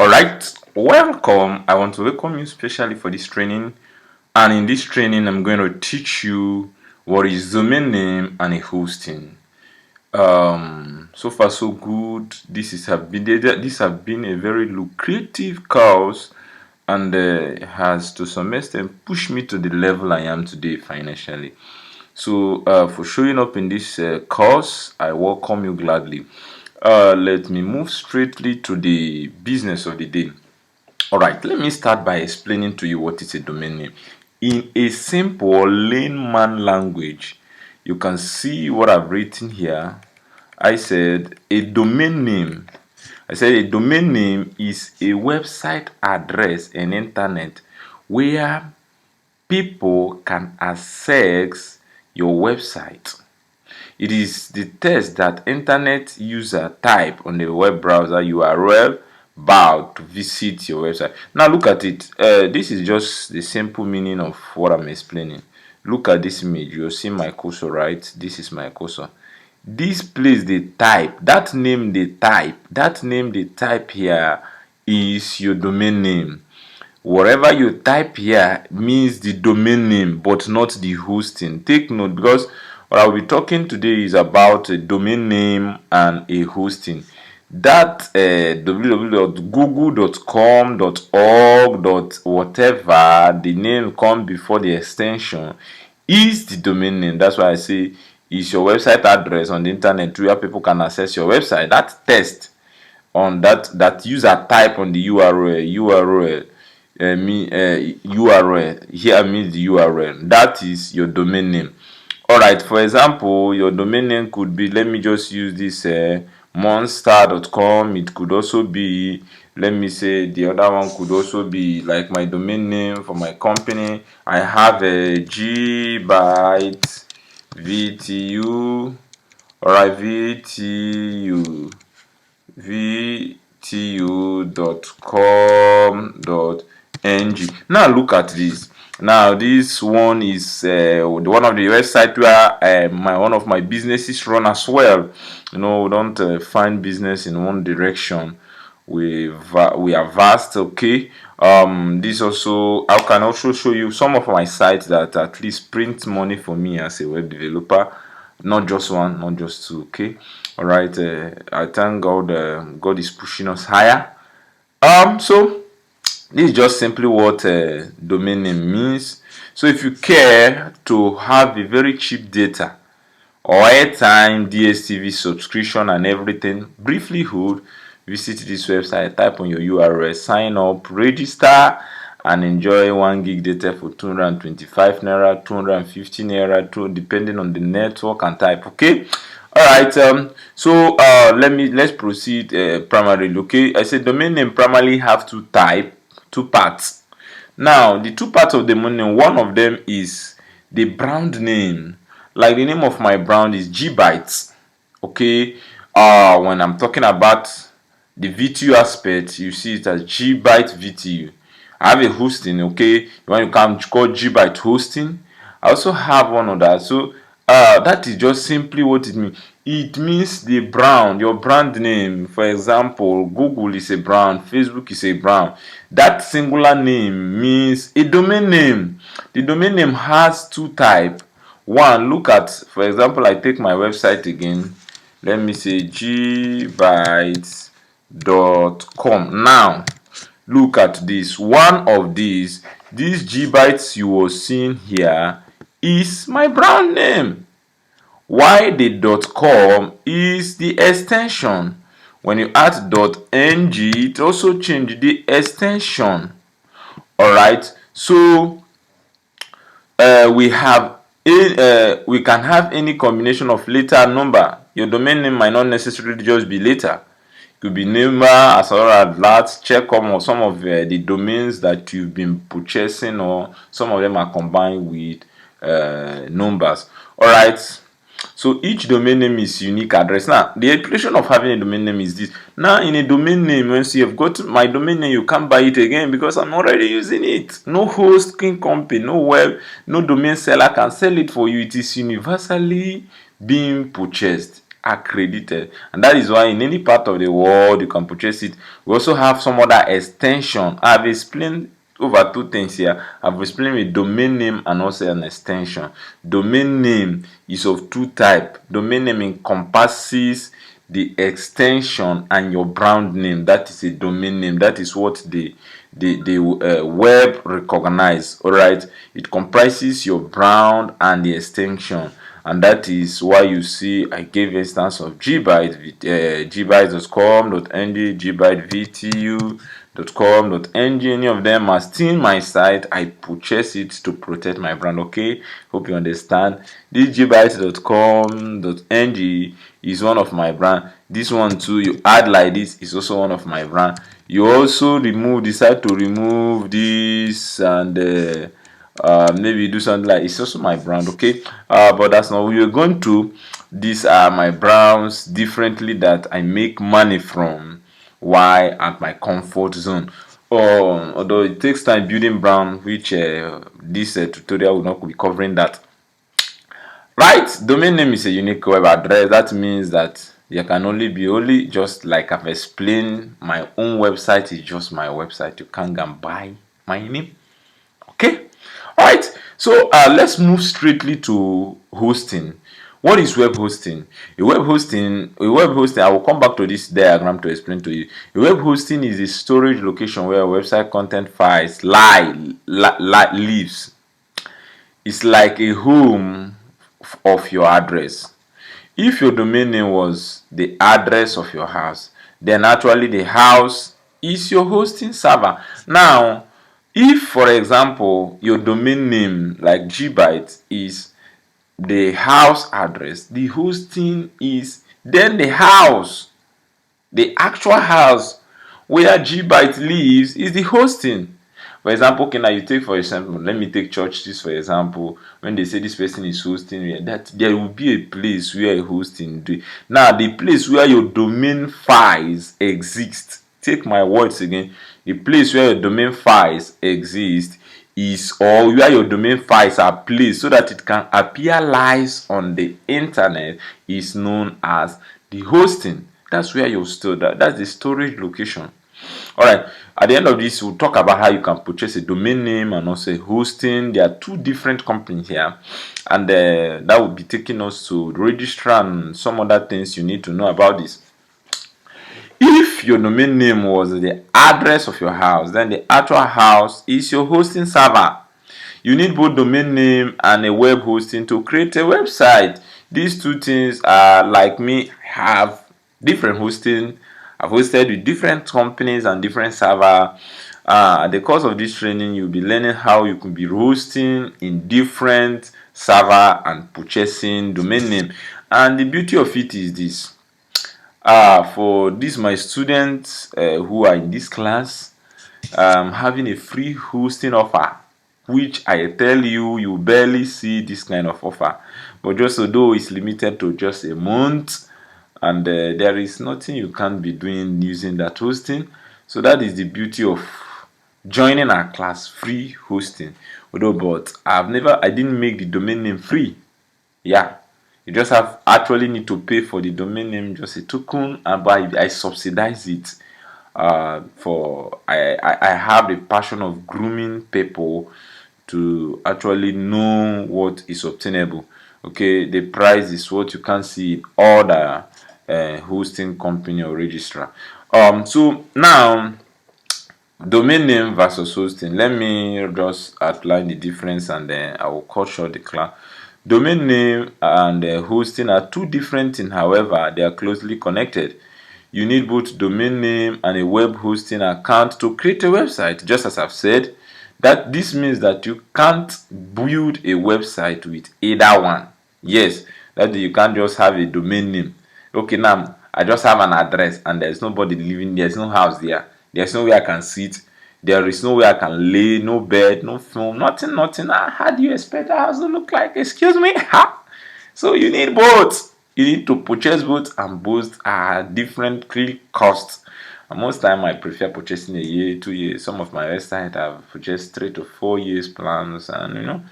Alright, welcome. I want to welcome you specially for this training. And in this training, I'm going to teach you what is domain name and a hosting. So far so good. This have been a very lucrative course, and has to some extent pushed me to the level I am today financially. So for showing up in this course, I welcome you gladly. Let me move straightly to the business of the day. Alright, let me start by explaining to you what is a domain name. In a simple layman language, you can see what I've written here. I said a domain name. A domain name is a website address and internet where people can access your website. It is the text that internet user type on the web browser URL bar to visit your website. Now look at it. This is just the simple meaning of what I'm explaining. Look at this image. You'll see my cursor, right? This is my cursor. This place they type, that name they type here is your domain name. Whatever you type here means the domain name, but not the hosting. Take note, because what I'll be talking today is about a domain name and a hosting. That www.google.com.org. whatever the name come before the extension is the domain name. That's why I say is your website address on the internet where people can access your website. That text on that user type on the URL here means the URL. That is your domain name. Alright, for example, your domain name could be, let me just use this monster.com. It could also be, let me say, the other one could also be like my domain name for my company. I have a gbyte VTU. Alright, vtu.com.ng. Now look at this. Now this one is one of the website where one of my businesses run as well. We don't find business in one direction. We are vast. Okay. This also, I can also show you some of my sites that at least print money for me as a web developer. Not just one, not just two. Okay. All right. I thank God. God is pushing us higher. So this is just simply what domain name means. So if you care to have a very cheap data or airtime, DSTV subscription and everything, briefly hold, visit this website, type on your URL, sign up, register, and enjoy 1 gig data for 225 naira, 250 naira, depending on the network and type. Okay. All right. So let's proceed primarily. Okay. I said domain name primarily have two parts. Now the two parts of the domain name, one of them is the brand name. Like the name of my brand is gbytes. Okay. When I'm talking about the VTU aspect, you see it as gbyte VTU. I have a hosting. Okay, when you come call gbyte hosting, I also have one of that. So that is just simply what it means. It means the brand, your brand name. For example, Google is a brand, Facebook is a brand. That singular name means a domain name. The domain name has two types. One, look at, for example, I take my website again. Let me say gbytes.com. Now look at this. One of these gbytes you were seeing here is my brand name. Why the .com is the extension. When you add .ng, it also changes the extension. Alright, so we can have any combination of letter and number. Your domain name might not necessarily just be letter. It could be number as well as that. Check on some of the domains that you've been purchasing, or some of them are combined with numbers. Alright. So each domain name is unique address. Now, the implication of having a domain name is this. Now, in a domain name, once you have got my domain name, you can't buy it again because I'm already using it. No hosting company, no domain seller can sell it for you. It is universally being purchased. accredited, and that is why in any part of the world you can purchase it. We also have some other extension. I've explained over two things here. I've explained a domain name and also an extension. Domain name is of two types. Domain name encompasses the extension and your brand name. That is a domain name. That is what the web recognize. All right, it comprises your brand and the extension, and that is why you see I gave instance of gbyte, gbyte.com.ng, gbytevtu.com.ng. Any of them are still my site. I purchase it to protect my brand. Okay, hope you understand. This gbyte.com.ng is one of my brand. This one too, you add like this, is also one of my brand. You also decide to remove this, and maybe do something like it's also my brand. Okay, but that's not we are going to. These are my brands differently that I make money from. Why? At my comfort zone. Although it takes time building brand, which this tutorial will not be covering that. Right, domain name is a unique web address. That means that there can only be just like I've explained, my own website is just my website. You can't go and buy my name. Okay, all right. So let's move straightly to hosting. What is web hosting? A web hosting. I will come back to this diagram to explain to you. A web hosting is a storage location where website content files lives. It's like a home of your address. If your domain name was the address of your house, then actually the house is your hosting server. Now, if for example your domain name like gbyte is the house address, the hosting is then the house, the actual house where gbyte lives is the hosting. For example, okay, now you take for example, let me take churches for example. When they say this person is hosting, that there will be a place where a hosting. Now, the place where your domain files exist. Take my words again. The place where your domain files exist is, or where your domain files are placed so that it can appear live on the internet, is known as the hosting. That's where you store that. That's the storage location. All right, at the end of this we'll talk about how you can purchase a domain name and also hosting. There are two different companies here, and that will be taking us to the registrar and some other things you need to know about this. If your domain name was the address of your house, then the actual house is your hosting server. You need both domain name and a web hosting to create a website. These two things are like me, have different hosting. I've hosted with different companies and different server. At the course of this training, you'll be learning how you can be hosting in different server and purchasing domain name. And the beauty of it is this. For these my students who are in this class, having a free hosting offer, which I tell you, you barely see this kind of offer. But just although it's limited to just a month, and there is nothing you can't be doing using that hosting. So that is the beauty of joining our class, free hosting. Although, but I didn't make the domain name free. Yeah, you just actually need to pay for the domain name, just a token, and I subsidize it. I have the passion of grooming people to actually know what is obtainable. Okay, the price is what you can see in other hosting company or registrar. So now, domain name versus hosting. Let me just outline the difference, and then I will cut short the class. Domain name and hosting are two different things. However, they are closely connected. You need both domain name and a web hosting account to create a website. Just as I've said, that this means that you can't build a website with either one. Yes, that you can't just have a domain name. Okay, now I just have an address and there's nobody living, there's no house there, there's nowhere I can sit, there is nowhere I can lay, no bed, no phone, nothing. How do you expect a house to look like? Excuse me? So you need both. You need to purchase both, and both are differently cost. And most time I prefer purchasing a year, 2 years. Some of my website I've purchased 3 to 4 years plans, and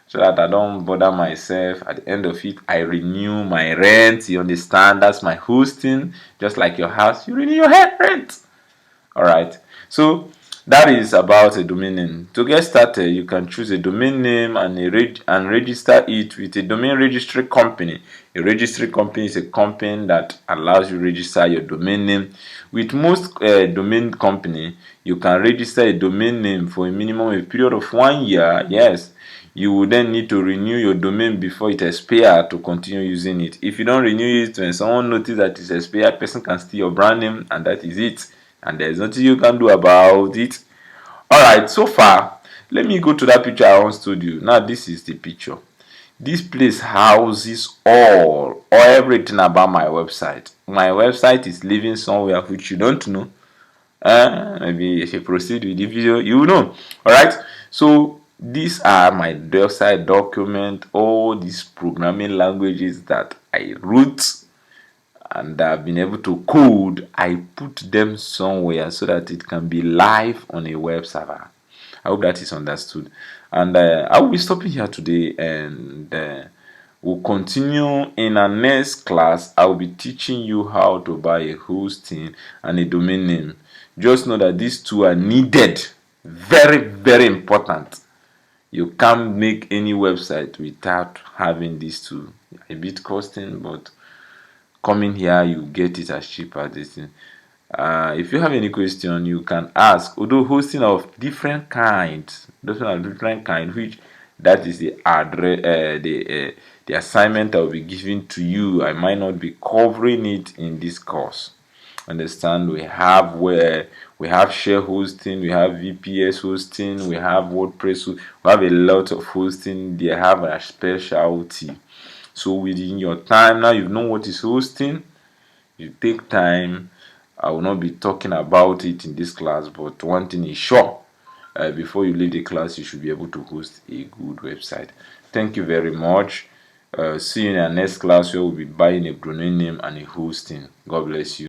so that I don't bother myself. At the end of it, I renew my rent. You understand? That's my hosting. Just like your house, you renew your rent. All right. So that is about a domain name. To get started, you can choose a domain name and register it with a domain registry company. A registry company is a company that allows you to register your domain name. With most domain company, you can register a domain name for a minimum a period of 1 year. Yes, you will then need to renew your domain before it expires to continue using it. If you don't renew it, when someone notices that it's expired, person can steal your brand name, and that is it. And there's nothing you can do about it. Alright, so far, let me go to that picture I once told you. Now, this is the picture. This place houses all or everything about my website. My website is living somewhere which you don't know. Maybe if you proceed with the video, you will know. Alright, so these are my website document, all these programming languages that I wrote and I've been able to code. I put them somewhere so that it can be live on a web server. I hope that is understood. And I will be stopping here today, and we'll continue in our next class. I will be teaching you how to buy a hosting and a domain name. Just know that these two are needed. Very, very important. You can't make any website without having these two. A bit costing, but coming here you get it as cheap as this thing. If you have any question, you can ask. Although hosting of different kinds, those are different kind, which that is the address, the assignment I will be giving to you. I might not be covering it in this course. Understand? We have share hosting, we have VPS hosting, we have WordPress, we have a lot of hosting. They have a specialty. So within your time now, you know what is hosting. You take time. I will not be talking about it in this class, but one thing is sure, before you leave the class, you should be able to host a good website. Thank you very much. See you in our next class where we'll be buying a domain name and a hosting. God bless you.